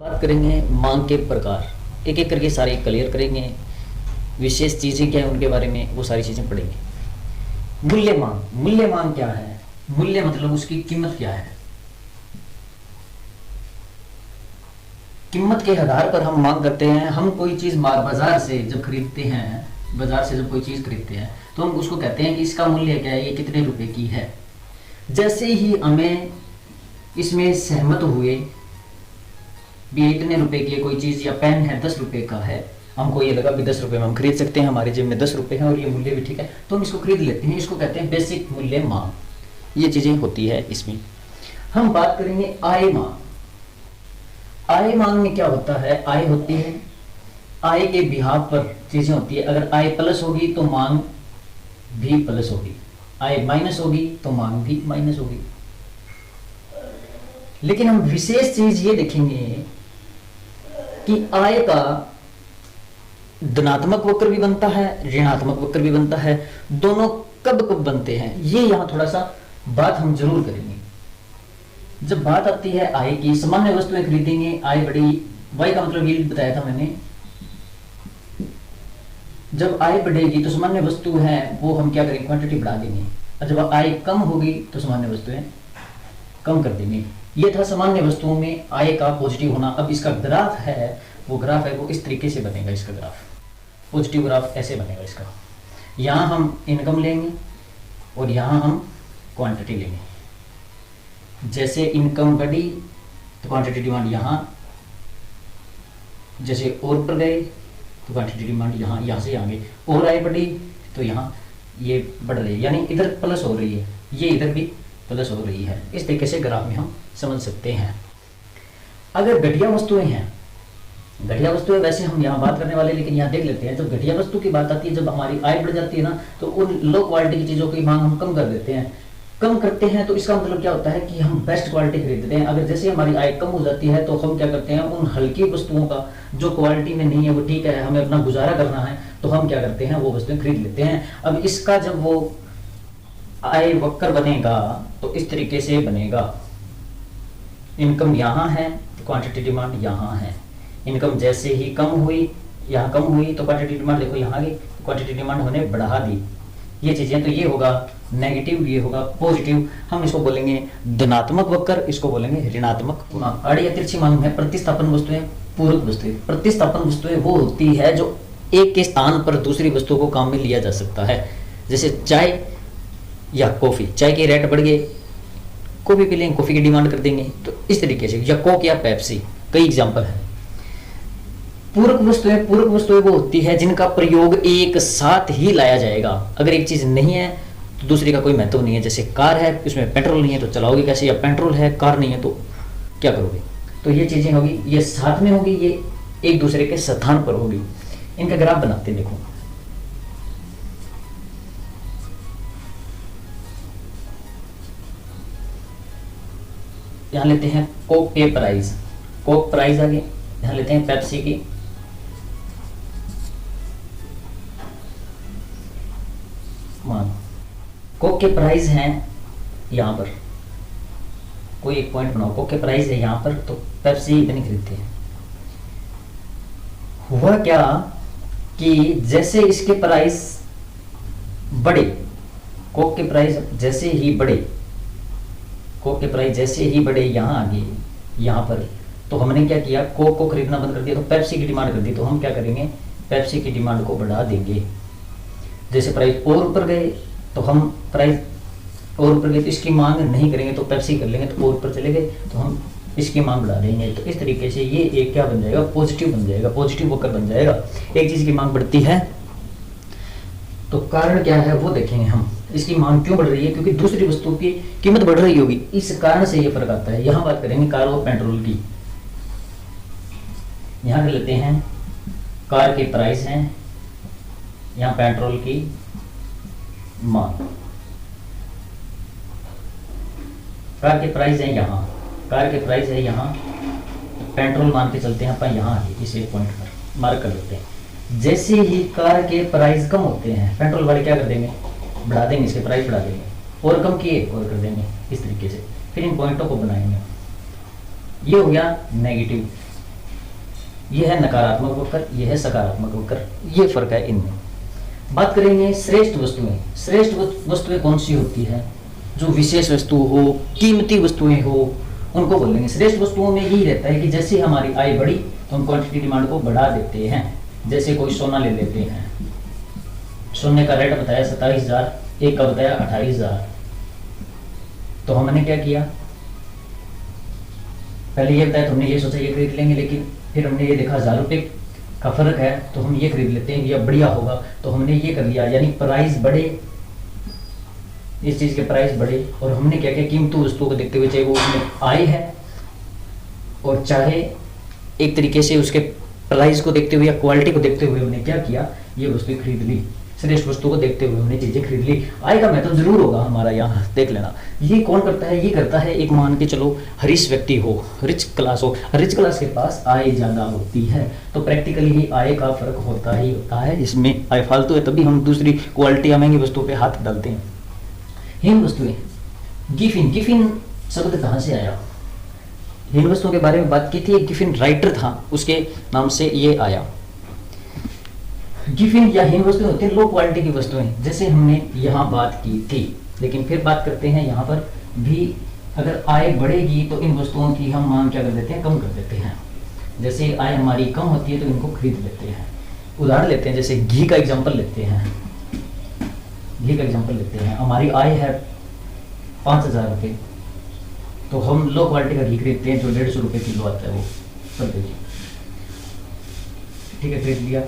बात करेंगे मांग के प्रकार, एक एक करके सारे क्लियर करेंगे। विशेष चीज़ें क्या है उनके बारे में वो सारी चीज़ें पढ़ेंगे। मूल्य मांग, मूल्य मांग क्या है? मूल्य मतलब उसकी कीमत क्या है। कीमत के आधार पर हम मांग करते हैं। हम कोई चीज़ बाजार से जब खरीदते हैं, बाजार से जब कोई चीज़ खरीदते हैं तो हम उसको कहते हैं कि इसका मूल्य क्या है, ये कितने रुपए की है। जैसे ही हमें इसमें सहमत हुए भी इतने रुपए की कोई चीज़, या पेन है 10 रुपए का है, हमको ये लगा भी 10 रुपए में हम खरीद सकते हैं, हमारे जेब में 10 रुपए हैं और ये मूल्य भी ठीक है, तो हम इसको खरीद लेते हैं। इसको कहते हैं बेसिक मूल्य मांग। ये चीज़ें होती है इसमें। हम बात करेंगे आय मांग। आय मांग में क्या होता है? आय होती है, आय के बिहाव पर चीजें होती है। अगर आय प्लस होगी तो मांग भी प्लस होगी, आय माइनस होगी तो मांग भी माइनस होगी। लेकिन हम विशेष चीज ये देखेंगे कि आय का धनात्मक वक्र भी बनता है, ऋणात्मक वक्र भी बनता है। दोनों कब कब बनते हैं ये यहां थोड़ा सा बात हम जरूर करेंगे। जब बात आती है आय की, सामान्य वस्तुएं खरीदेंगे, आय बढ़ी, वाई का मतलब यील्ड बताया था मैंने। जब आय बढ़ेगी तो सामान्य वस्तु है वो हम क्या करेंगे, क्वांटिटी बढ़ा देंगे, और जब आय कम होगी तो सामान्य वस्तुएं कम कर देंगे। ये था सामान्य वस्तुओं में आय का पॉजिटिव होना। अब इसका ग्राफ है, वो ग्राफ है वो इस तरीके से बनेगा। इसका ग्राफ, पॉजिटिव ग्राफ ऐसे बनेगा इसका। यहाँ हम इनकम लेंगे और यहाँ हम क्वांटिटी लेंगे। जैसे इनकम बढ़ी तो क्वांटिटी डिमांड यहाँ, जैसे और बढ़ गए तो क्वांटिटी डिमांड यहाँ, यहाँ से आगे और आय बढ़ी तो यहाँ ये बढ़ रही है, यानी इधर प्लस हो रही है, ये इधर भी प्लस हो रही है। इस तरीके से ग्राफ में हम समझ सकते हैं। अगर घटिया वस्तुएं हैं, घटिया वस्तुएं वैसे हम यहाँ बात करने वाले, लेकिन यहाँ देख लेते हैं। जब घटिया वस्तु की बात आती है, जब हमारी आय बढ़ जाती है ना, तो उन लो क्वालिटी की चीज़ों की मांग हम कम कर देते हैं। कम करते हैं तो इसका मतलब क्या होता है कि हम बेस्ट क्वालिटी खरीदते हैं। अगर जैसे हमारी आय कम हो जाती है तो हम क्या करते हैं, उन हल्की वस्तुओं का जो क्वालिटी में नहीं है वो ठीक है, हमें अपना गुजारा करना है, तो हम क्या करते हैं, वो वस्तुएं खरीद लेते हैं। अब इसका जब वो आय वक्र बनेगा तो इस तरीके से बनेगा। इनकम यहाँ है तो क्वांटिटी डिमांड यहाँ है। इनकम जैसे ही कम हुई, यहाँ कम हुई तो क्वांटिटी डिमांड देखो यहाँ आ गई, क्वांटिटी डिमांड होने बढ़ा दी। ये चीजें, तो ये होगा नेगेटिव, ये होगा पॉजिटिव। हम इसको बोलेंगे धनात्मक वक्र, इसको बोलेंगे ऋणात्मक मांग। आड़ी या तिरछी मांग है प्रतिस्थापन वस्तुएं, पूरक वस्तुएं। प्रतिस्थापन वस्तुएं वो होती है जो एक के स्थान पर दूसरी वस्तु को काम में लिया जा सकता है। जैसे चाय या कॉफी, चाय के रेट बढ़ गए, कॉफी पी लेंगे, कॉफी की डिमांड कर देंगे, तो इस तरीके से। या कोक या पेप्सी, कई एग्जाम्पल है। पूरक वस्तुएं, पूरक वस्तुएं वो होती है जिनका प्रयोग एक साथ ही लाया जाएगा। अगर एक चीज नहीं है तो दूसरी का कोई महत्व नहीं है। जैसे कार है, उसमें पेट्रोल नहीं है तो चलाओगे कैसे, या पेट्रोल है कार नहीं है तो क्या करोगे। तो ये चीजें होगी, ये साथ में होगी, ये एक दूसरे के स्थान पर होगी। इनका ग्राफ बनाते देखो। यहां लेते हैं कोक के प्राइस, कोक प्राइस आगे। यहां लेते हैं पेप्सी की, कोक के प्राइस हैं यहाँ पर, कोई एक पॉइंट बनाओ, कोक के प्राइस है यहाँ पर, तो पेप्सी इतनी खरीदते हैं। हुआ क्या कि जैसे इसके प्राइस बढ़े, कोक के प्राइस जैसे ही बढ़े, कोक के प्राइस जैसे ही बढ़े यहाँ आगे यहाँ पर, तो हमने क्या किया, कोक को खरीदना बंद कर दिया, तो पेप्सी की डिमांड कर दी। तो हम क्या करेंगे, पेप्सी की डिमांड को बढ़ा देंगे। जैसे प्राइस और ऊपर गए तो हम प्राइस और ऊपर गए तो इसकी मांग नहीं करेंगे, तो पेप्सी कर लेंगे, तो और ऊपर चले गए तो हम इसकी मांग बढ़ा देंगे। तो इस तरीके से ये एक क्या बन जाएगा, पॉजिटिव बन जाएगा, पॉजिटिव वक्र बन जाएगा। एक चीज की मांग बढ़ती है तो कारण क्या है वो देखेंगे हम। इसकी मांग क्यों बढ़ रही है, क्योंकि दूसरी वस्तु की कीमत बढ़ रही होगी, इस कारण से ये फर्क आता है। यहाँ बात करेंगे कार और पेट्रोल की। यहाँ कर लेते हैं कार के प्राइस हैं, यहाँ पेट्रोल की मांग। कार के प्राइस है यहाँ, कार के प्राइस है यहाँ, पेट्रोल मान के चलते हैं अपन यहाँ आगे इस एक पॉइंट पर मार्क कर लेते हैं। जैसे ही कार के प्राइस कम होते हैं, पेट्रोल वाले क्या कर देंगे, बढ़ा देंगे, इसके प्राइस बढ़ा देंगे, और कम किए और कर देंगे, इस तरीके से। फिर इन पॉइंटों को बनाएंगे। ये हो गया नेगेटिव। ये है नकारात्मक वक्र, ये है सकारात्मक वक्र, ये फर्क है इनमें। बात करेंगे श्रेष्ठ वस्तुएं। श्रेष्ठ वस्तुएं कौन सी होती है? जो विशेष वस्तु हो, कीमती वस्तुएं हो, उनको बोलेंगे। श्रेष्ठ वस्तुओं में यही रहता है कि जैसे हमारी आय बढ़ी तो हम क्वांटिटी डिमांड को बढ़ा देते हैं। जैसे कोई सोना ले लेते हैं, सोने का रेट बताया 27,000, एक का बताया 28,000, तो हमने क्या किया, पहले ये बताया तो हमने ये सोचा ये खरीद लेंगे, लेकिन फिर हमने ये देखा 1,000 रुपये का फर्क है तो हम ये खरीद लेते हैं, ये बढ़िया होगा, तो हमने ये कर लिया। यानी प्राइस बढ़े, इस चीज के प्राइस बढ़े, और हमने क्या किया, कीमती वस्तुओं को देखते हुए, चाहे वो उसमें आय है और चाहे एक तरीके से उसके प्राइस को देखते हुए या क्वालिटी को देखते हुए, हमने क्या किया, ये वस्तु खरीद ली। श्रेष्ठ वस्तु को देखते हुए हमने चीजें खरीद ली। आय का महत्व जरूर होगा हमारा, यहाँ देख लेना। ये कौन करता है? ये करता है एक, मान के चलो हरीश व्यक्ति हो, रिच क्लास हो, रिच क्लास के पास आय ज्यादा होती है, तो प्रैक्टिकली ही आय का फर्क होता ही होता है। इसमें आय फालतू है तभी हम दूसरी क्वालिटी या महंगी वस्तुओं पे हाथ डालते हैं। हीन वस्तुएं, गिफिन। गिफिन शब्द कहाँ से आया? हीन वस्तुओं के बारे में बात की थी, एक गिफिन राइटर था, उसके नाम से ये आया। गिफिन या हीन वस्तुएं होती हैं लो क्वालिटी की वस्तुएं, जैसे हमने यहाँ बात की थी। लेकिन फिर बात करते हैं यहाँ पर भी, अगर आय बढ़ेगी तो इन वस्तुओं की हम मांग क्या कर देते हैं, कम कर देते हैं। जैसे आय हमारी कम होती है तो इनको खरीद लेते हैं। उदाहरण लेते हैं, जैसे घी का एग्जाम्पल लेते हैं। घी का एग्जाम्पल लेते हैं, हमारी आय है 5,000 रुपये, तो हम लो क्वालिटी का घी खरीदते हैं जो 150 रुपये किलो आता है, वो पर केजी, ठीक है, खरीद लिया।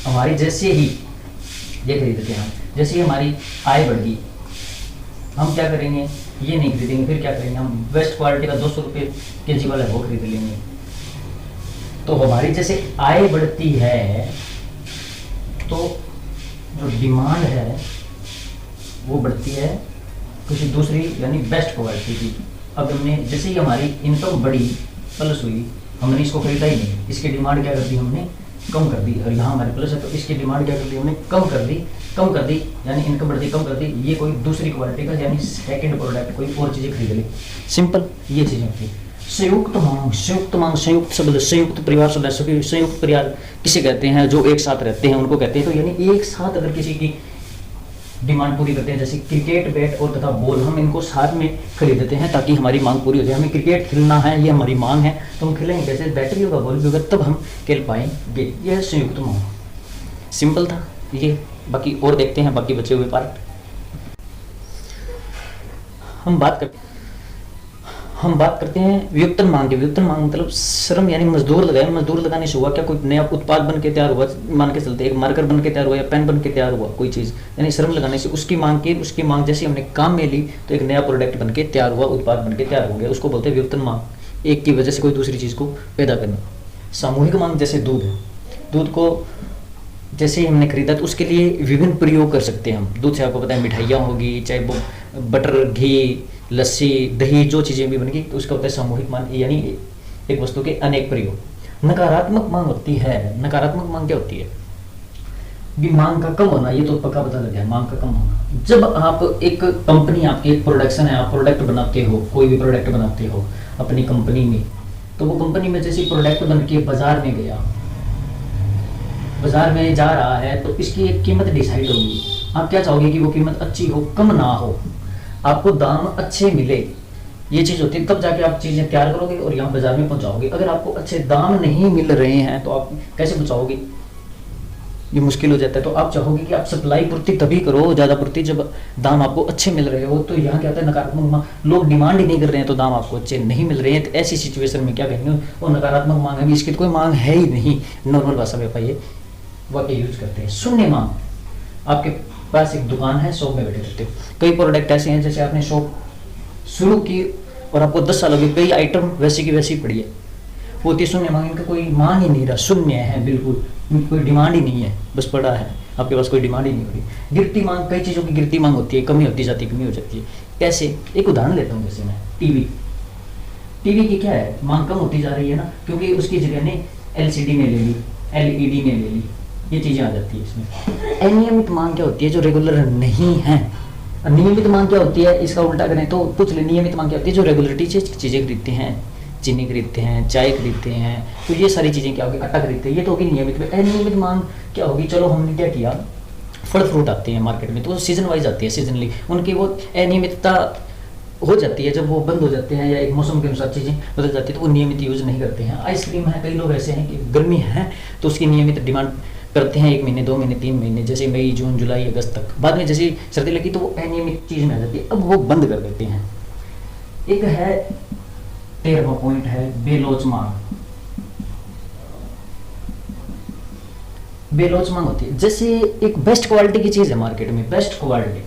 हमारी जैसे ही ये खरीदते हैं, जैसे ही हमारी आय बढ़ गई, हम क्या करेंगे, ये नहीं खरीदेंगे, फिर क्या करेंगे, हम बेस्ट क्वालिटी का 200 रुपये केजी वाला वो खरीद लेंगे। तो हमारी जैसे आय बढ़ती है तो जो डिमांड है वो बढ़ती है किसी दूसरी यानी बेस्ट क्वालिटी की। अब हमने जैसे ही हमारी इनकम बढ़ी, प्लस हुई, हमने इसको खरीदा ही नहीं, इसकी डिमांड क्या कर दी, हमने कम कर दी। और यहाँ हमारे प्लस है तो इसकी डिमांड क्या कर दी, हमने कम कर दी, यानी इनकम बढ़ती, कम कर दी, ये कोई दूसरी क्वालिटी का यानी सेकंड प्रोडक्ट कोई और चीज़ें खरीद ली। सिंपल ये चीज़ें होती है। संयुक्त मांग, संयुक्त मांग, संयुक्त शब्द, संयुक्त परिवार सदस्य की, संयुक्त परिवार किसे कहते हैं, जो एक साथ रहते हैं उनको कहते हैं। तो यानी एक साथ अगर किसी की डिमांड पूरी करते हैं, जैसे क्रिकेट बैट और तथा बॉल, हम इनको साथ में खरीदते हैं ताकि हमारी मांग पूरी हो जाए। हमें क्रिकेट खेलना है, ये हमारी मांग है, तो हम खेलेंगे कैसे, बैट भी होगा, बॉल भी होगा, तब हम खेल पाएंगे। यह संयुक्त मांग, सिंपल था ये। बाकी और देखते हैं बाकी बचे हुए पार्ट। हम बात करते हैं व्युत्पन्न मांग की। व्युत्पन्न मांग मतलब श्रम यानी मजदूर लगाए, मजदूर लगाने से हुआ क्या, कोई नया उत्पाद बन के तैयार हुआ, मान के चलते एक मार्कर बन के तैयार हुआ या पेन बन के तैयार हुआ, कोई चीज़, यानी श्रम लगाने से उसकी मांग की, उसकी मांग जैसे हमने काम में ली तो एक नया प्रोडक्ट बन के तैयार हुआ, उत्पाद बन के तैयार हो गया, उसको बोलते हैं व्युत्पन्न मांग। एक की वजह से कोई दूसरी चीज़ को पैदा करना। सामूहिक मांग जैसे दूध है, दूध को जैसे ही हमने खरीदा तो उसके लिए विभिन्न प्रयोग कर सकते हैं हम। दूध से आपको पता है मिठाइयाँ होगी, चाहे वो बटर, घी, लस्सी, दही, जो चीज़ें भी बन गई, तो उसका होता है सामूहिक मांग, यानी एक वस्तु के अनेक प्रयोग। नकारात्मक मांग होती है। नकारात्मक मांग क्या होती है? भी मांग का कम होना, ये तो पक्का पता लग गया, मांग का कम होना। जब आप एक कंपनी, आपकी एक प्रोडक्शन है, आप प्रोडक्ट बनाते हो, कोई भी प्रोडक्ट बनाते हो अपनी कंपनी में, तो वो कंपनी में जैसे प्रोडक्ट बन के बाजार में गया, बाजार में जा रहा है, तो इसकी एक कीमत डिसाइड होगी। आप क्या चाहोगे कि वो कीमत अच्छी हो, कम ना हो, आपको दाम अच्छे मिले, ये चीज़ होती है। तब जाके आप चीज़ें तैयार करोगे और यहाँ बाजार में पहुँचाओगे। अगर आपको अच्छे दाम नहीं मिल रहे हैं तो आप कैसे पहुँचाओगे, ये मुश्किल हो जाता है। तो आप चाहोगे कि आप सप्लाई पूर्ति तभी करो, ज़्यादा पूर्ति, जब दाम आपको अच्छे मिल रहे हो। तो यहाँ क्या होता है, नकारात्मक मांग, लोग डिमांड ही नहीं कर रहे हैं तो दाम आपको अच्छे नहीं मिल रहे हैं, तो ऐसी सिचुएशन में क्या कहेंगे, वो नकारात्मक मांग है, इसकी तो कोई मांग है ही नहीं। नॉर्मल भाषा में ये वाक्य यूज करते हैं। शून्य मांग, आपके पास एक दुकान है, शॉप में बैठे रहते हो, कई प्रोडक्ट ऐसे हैं, जैसे आपने शॉप शुरू की और आपको 10 साल हो गए, कई आइटम वैसी की वैसी पड़ी है, वो होती है शून्य मांग। इनका कोई मांग ही नहीं रहा, शून्य है बिल्कुल, कोई डिमांड ही नहीं है, बस पड़ा है, आपके पास कोई डिमांड ही नहीं हो रही। गिरती मांग, कई चीज़ों की गिरती मांग होती है, कमी होती जाती है, कमी हो जाती है। कैसे, एक उदाहरण लेता हूँ, जैसे मैं टीवी की क्या है, मांग कम होती जा रही है ना, क्योंकि उसकी जगह ने LCD ने ले ली, LED ने ले ली, ये चीज़ें आ जाती है इसमें। अनियमित मांग क्या होती है, जो रेगुलर नहीं है। नियमित मांग क्या होती है, इसका उल्टा करें तो पूछ ले, नियमित मांग क्या होती है, जो रेगुलरिटी से चीज़ें खरीदते हैं, चीनी खरीदते हैं, चाय खरीदते हैं, तो ये सारी चीज़ें क्या होगी, आटा खरीदते हैं, ये तो होगी नियमित में। अनियमित मांग क्या होगी, चलो हमने क्या किया, फल फ्रूट आते हैं मार्केट में तो वो सीजन वाइज आती है, सीजनली उनकी वो अनियमितता हो जाती है, जब वो बंद हो जाते हैं या एक मौसम के अनुसार चीज़ें बदल जाती है तो वो नियमित यूज़ नहीं करते हैं। आइसक्रीम है, कई लोग ऐसे हैं कि गर्मी है तो उसकी नियमित डिमांड करते हैं 1 महीने, 2 महीने, 3 महीने, जैसे मई, जून, जुलाई, अगस्त तक। बाद में जैसे सर्दी लगी तो वो अनियमित चीज़ में आ जाती है, अब वो बंद कर देते हैं। एक है 13वां पॉइंट है बेलोच मांग। बेलोच मांग होती है, जैसे एक बेस्ट क्वालिटी की चीज़ है मार्केट में, बेस्ट क्वालिटी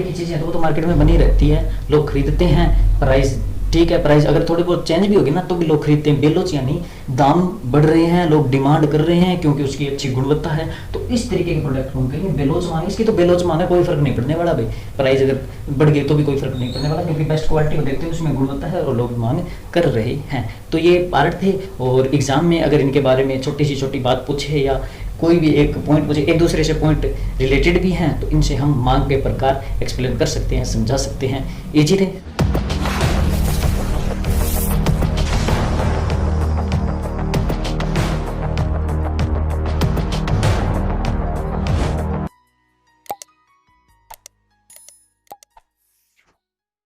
की चीज़ें तो वो तो मार्केट में बनी रहती है, लोग खरीदते हैं, प्राइस ठीक है, प्राइस अगर थोड़ी बहुत चेंज भी होगी ना तो भी लोग खरीदते हैं। बेलोच यानी दाम बढ़ रहे हैं, लोग डिमांड कर रहे हैं क्योंकि उसकी अच्छी गुणवत्ता है, तो इस तरीके के प्रोडक्ट को हम कहेंगे बेलोच मांग। इसकी तो बेलोच मांग है, कोई फर्क नहीं पड़ने वाला भाई, प्राइस अगर बढ़ गई तो भी कोई फर्क नहीं पड़ने वाला, क्योंकि बेस्ट क्वालिटी को देखते हैं, उसमें गुणवत्ता है और लोग मांग कर रहे हैं। तो ये पार्ट थे, और एग्जाम में अगर इनके बारे में छोटी सी छोटी बात पूछे या कोई भी एक पॉइंट मुझे एक दूसरे से पॉइंट रिलेटेड भी हैं तो इनसे हम मांग के प्रकार एक्सप्लेन कर सकते हैं, समझा सकते हैं, इजी थे।